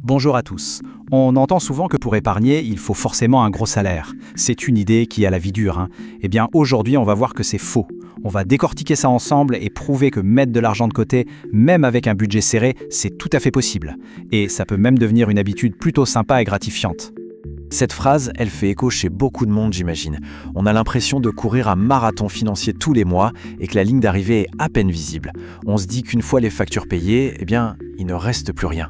Bonjour à tous. On entend souvent que pour épargner, il faut forcément un gros salaire. C'est une idée qui a la vie dure, hein. Eh bien, aujourd'hui, on va voir que c'est faux. On va décortiquer ça ensemble et prouver que mettre de l'argent de côté, même avec un budget serré, c'est tout à fait possible. Et ça peut même devenir une habitude plutôt sympa et gratifiante. Cette phrase, elle fait écho chez beaucoup de monde, j'imagine. On a l'impression de courir un marathon financier tous les mois et que la ligne d'arrivée est à peine visible. On se dit qu'une fois les factures payées, il ne reste plus rien.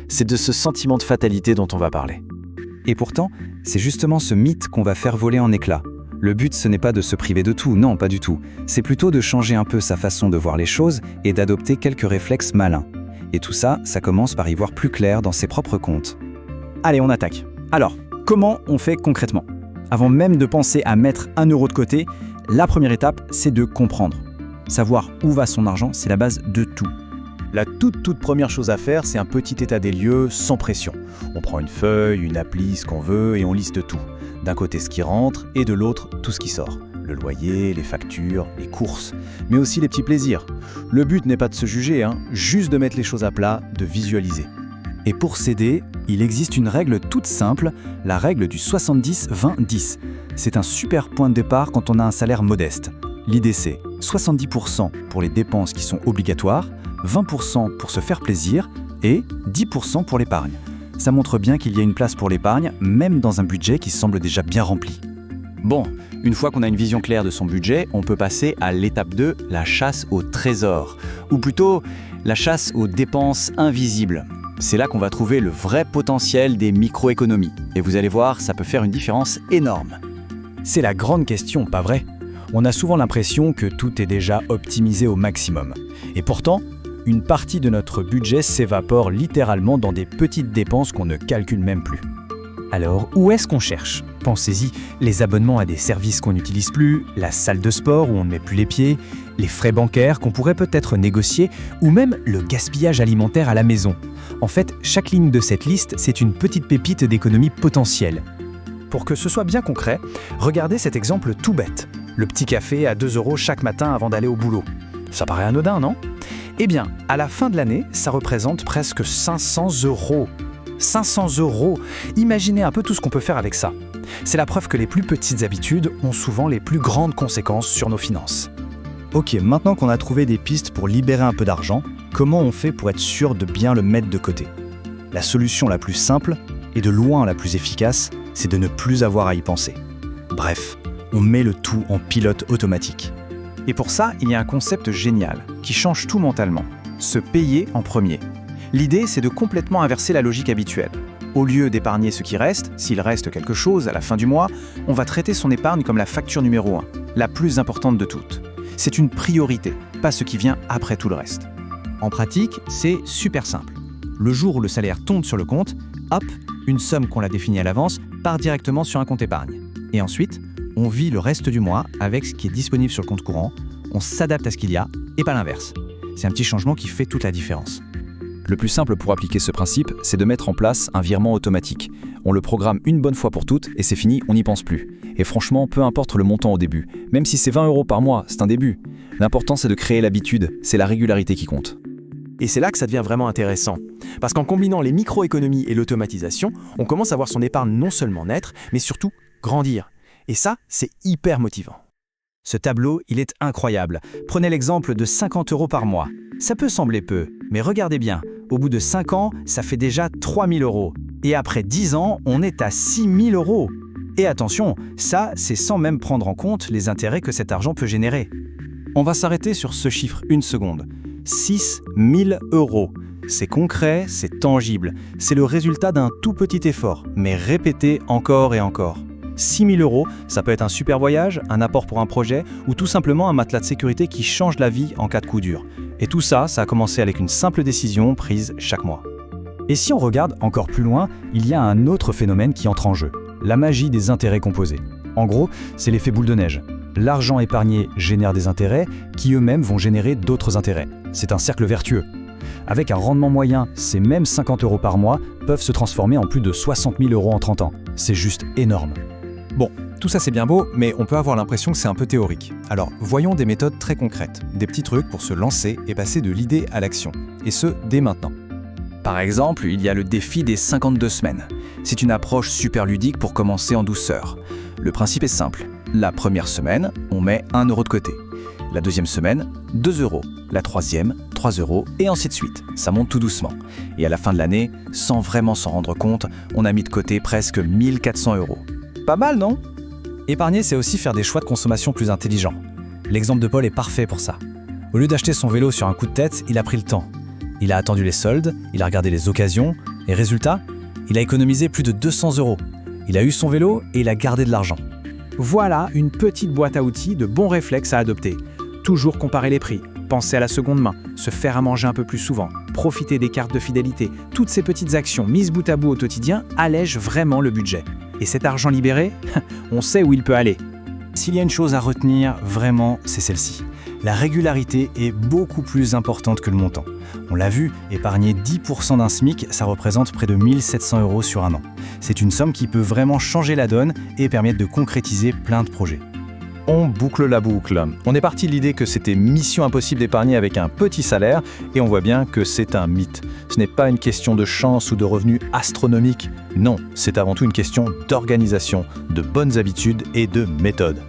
C'est de ce sentiment de fatalité dont on va parler. Et pourtant, c'est justement ce mythe qu'on va faire voler en éclats. Le but, ce n'est pas de se priver de tout, non, pas du tout. C'est plutôt de changer un peu sa façon de voir les choses et d'adopter quelques réflexes malins. Et tout ça, ça commence par y voir plus clair dans ses propres comptes. Allez, on attaque. Alors, comment on fait concrètement? Avant même de penser à mettre 1 euro de côté, la première étape, c'est de comprendre. Savoir où va son argent, c'est la base de tout. La toute première chose à faire, c'est un petit état des lieux sans pression. On prend une feuille, une appli, ce qu'on veut et on liste tout. D'un côté ce qui rentre et de l'autre tout ce qui sort. Le loyer, les factures, les courses, mais aussi les petits plaisirs. Le but n'est pas de se juger, juste de mettre les choses à plat, de visualiser. Et pour s'aider, il existe une règle toute simple, la règle du 70-20-10. C'est un super point de départ quand on a un salaire modeste. L'idée c'est 70% pour les dépenses qui sont obligatoires, 20% pour se faire plaisir et 10% pour l'épargne. Ça montre bien qu'il y a une place pour l'épargne, même dans un budget qui semble déjà bien rempli. Bon, une fois qu'on a une vision claire de son budget, on peut passer à l'étape 2, la chasse au trésor. Ou plutôt, la chasse aux dépenses invisibles. C'est là qu'on va trouver le vrai potentiel des microéconomies. Et vous allez voir, ça peut faire une différence énorme. C'est la grande question, pas vrai? On a souvent l'impression que tout est déjà optimisé au maximum. Et pourtant, une partie de notre budget s'évapore littéralement dans des petites dépenses qu'on ne calcule même plus. Alors, où est-ce qu'on cherche? Pensez-y, les abonnements à des services qu'on n'utilise plus, la salle de sport où on ne met plus les pieds, les frais bancaires qu'on pourrait peut-être négocier, ou même le gaspillage alimentaire à la maison. En fait, chaque ligne de cette liste, c'est une petite pépite d'économie potentielle. Pour que ce soit bien concret, regardez cet exemple tout bête. Le petit café à 2 euros chaque matin avant d'aller au boulot. Ça paraît anodin, non? Eh bien, à la fin de l'année, ça représente presque 500 euros. 500 euros! Imaginez un peu tout ce qu'on peut faire avec ça. C'est la preuve que les plus petites habitudes ont souvent les plus grandes conséquences sur nos finances. Ok, maintenant qu'on a trouvé des pistes pour libérer un peu d'argent, comment on fait pour être sûr de bien le mettre de côté? La solution la plus simple, et de loin la plus efficace, c'est de ne plus avoir à y penser. Bref, on met le tout en pilote automatique. Et pour ça, il y a un concept génial, qui change tout mentalement. Se payer en premier. L'idée, c'est de complètement inverser la logique habituelle. Au lieu d'épargner ce qui reste, s'il reste quelque chose à la fin du mois, on va traiter son épargne comme la facture numéro 1, la plus importante de toutes. C'est une priorité, pas ce qui vient après tout le reste. En pratique, c'est super simple. Le jour où le salaire tombe sur le compte, hop, une somme qu'on a définie à l'avance part directement sur un compte épargne. Et ensuite, on vit le reste du mois avec ce qui est disponible sur le compte courant, on s'adapte à ce qu'il y a et pas l'inverse. C'est un petit changement qui fait toute la différence. Le plus simple pour appliquer ce principe, c'est de mettre en place un virement automatique. On le programme une bonne fois pour toutes et c'est fini, on n'y pense plus. Et franchement, peu importe le montant au début, même si c'est 20 euros par mois, c'est un début. L'important c'est de créer l'habitude, c'est la régularité qui compte. Et c'est là que ça devient vraiment intéressant. Parce qu'en combinant les microéconomies et l'automatisation, on commence à voir son épargne non seulement naître, mais surtout grandir. Et ça, c'est hyper motivant. Ce tableau, il est incroyable. Prenez l'exemple de 50 euros par mois. Ça peut sembler peu, mais regardez bien. Au bout de 5 ans, ça fait déjà 3 000 euros. Et après 10 ans, on est à 6 000 euros. Et attention, ça, c'est sans même prendre en compte les intérêts que cet argent peut générer. On va s'arrêter sur ce chiffre une seconde. 6 000 euros. C'est concret, c'est tangible. C'est le résultat d'un tout petit effort, mais répété encore et encore. 6 000 euros, ça peut être un super voyage, un apport pour un projet ou tout simplement un matelas de sécurité qui change la vie en cas de coup dur. Et tout ça, ça a commencé avec une simple décision prise chaque mois. Et si on regarde encore plus loin, il y a un autre phénomène qui entre en jeu, la magie des intérêts composés. En gros, c'est l'effet boule de neige. L'argent épargné génère des intérêts qui eux-mêmes vont générer d'autres intérêts. C'est un cercle vertueux. Avec un rendement moyen, ces mêmes 50 euros par mois peuvent se transformer en plus de 60 000 euros en 30 ans. C'est juste énorme. Bon, tout ça c'est bien beau, mais on peut avoir l'impression que c'est un peu théorique. Alors, voyons des méthodes très concrètes, des petits trucs pour se lancer et passer de l'idée à l'action. Et ce, dès maintenant. Par exemple, il y a le défi des 52 semaines. C'est une approche super ludique pour commencer en douceur. Le principe est simple. La première semaine, on met 1 euro de côté. La deuxième semaine, 2 euros. La troisième, 3 euros, et ainsi de suite. Ça monte tout doucement. Et à la fin de l'année, sans vraiment s'en rendre compte, on a mis de côté presque 1400 euros. Pas mal, non? Épargner, c'est aussi faire des choix de consommation plus intelligents. L'exemple de Paul est parfait pour ça. Au lieu d'acheter son vélo sur un coup de tête, il a pris le temps. Il a attendu les soldes, il a regardé les occasions, et résultat, il a économisé plus de 200 euros. Il a eu son vélo et il a gardé de l'argent. Voilà une petite boîte à outils de bons réflexes à adopter. Toujours comparer les prix, penser à la seconde main, se faire à manger un peu plus souvent, profiter des cartes de fidélité. Toutes ces petites actions mises bout à bout au quotidien allègent vraiment le budget. Et cet argent libéré, on sait où il peut aller. S'il y a une chose à retenir, vraiment, c'est celle-ci. La régularité est beaucoup plus importante que le montant. On l'a vu, épargner 10% d'un SMIC, ça représente près de 1700 euros sur un an. C'est une somme qui peut vraiment changer la donne et permettre de concrétiser plein de projets. On boucle la boucle. On est parti de l'idée que c'était mission impossible d'épargner avec un petit salaire, et on voit bien que c'est un mythe. Ce n'est pas une question de chance ou de revenus astronomiques. Non, c'est avant tout une question d'organisation, de bonnes habitudes et de méthode.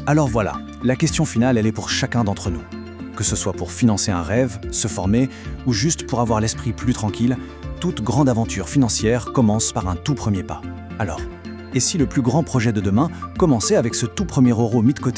Alors voilà, la question finale, elle est pour chacun d'entre nous. Que ce soit pour financer un rêve, se former, ou juste pour avoir l'esprit plus tranquille, toute grande aventure financière commence par un tout premier pas. Alors, et si le plus grand projet de demain commençait avec ce tout premier euro mis de côté